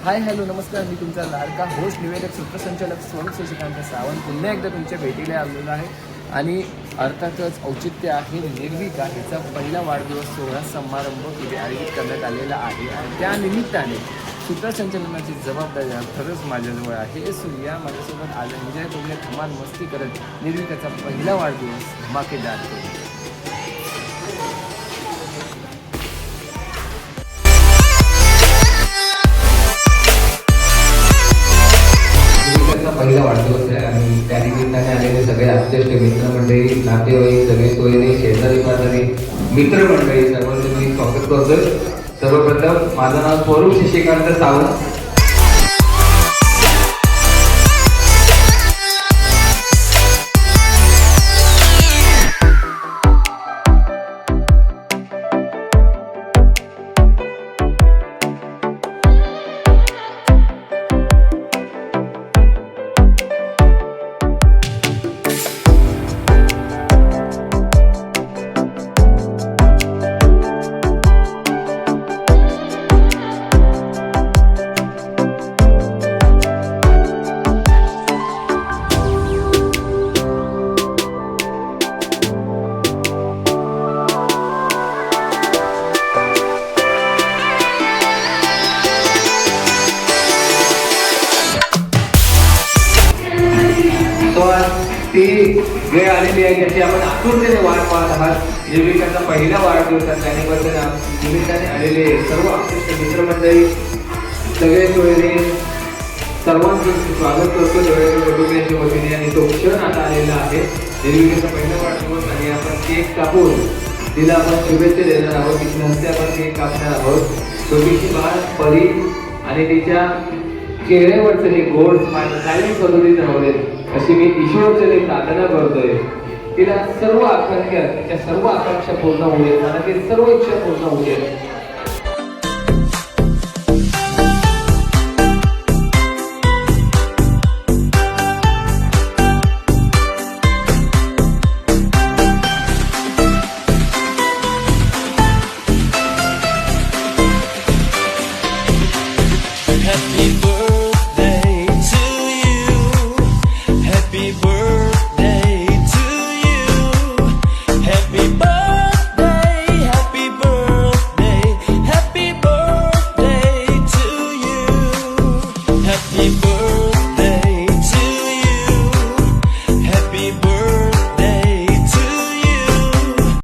Hi hello नमस्कार, मी तुमचा लाडका होस्ट निवेदक सूत्रसंचालक स्वरूप शशिकांत सावंत पुन्हा एकदा तुमच्या भेटीला आलेलो आहे. आणि अर्थातच औचित्य आहे निर्विका हिचा पहिला वाढदिवस सोहळा समारंभ इथे आयोजित करण्यात आलेला आहे. आणि त्या निमित्ताने सूत्रसंचालनाची जबाबदारी खरंच माझ्याजवळ आहे. सूर्या माझ्यासोबत आज एन्जॉय करूया, धमाल मस्ती करत निर्विकाचा पहिला वाढदिवस धमाकेदार करू. पहिला वाढदिवस आहे आणि त्या निमित्ताने आलेले सगळे आत्तेष्ट मित्रमंडळी, नातेवाईक, सगळे सोयरे, शेजारी पाजारी, मित्रमंडळी सर्वांचं मी स्वागत करतोय. सर्वप्रथम माझं नाव स्वरूप शशिकांत सावंत. ती वेळ आलेली आहे ज्याची आपण आतुरतेने वाट पाहत आहात. निर्विकाचा पहिला वाढदिवस त्यानिमित्ताने निमित्ताने आलेले सर्व आत्तेष्ट मित्रमंडळी, सगळे सोयरे, सर्वांचं स्वागत करतो डोळ्याच्या कुटुंबियांच्या वतीने. आणि तो क्षण आता आलेला आहे निर्विकाचा पहिला वाढदिवस आणि आपण केक कापून तिला आपण शुभेच्छा देणार आहोत. तिच्या हस्ते आपण केक कापणार आहोत. छोटीशी बाळ परी आणि तिच्या चेहऱ्यावरचं हे गोड स्माइल कायम सदोदित राहू अशी मी ईश्वरचरणी प्रार्थना करतोय. तिला सर्व आकांक्षा, तिच्या सर्व आकांक्षा पूर्ण होईल, मला ते सर्व इच्छा पूर्ण होईल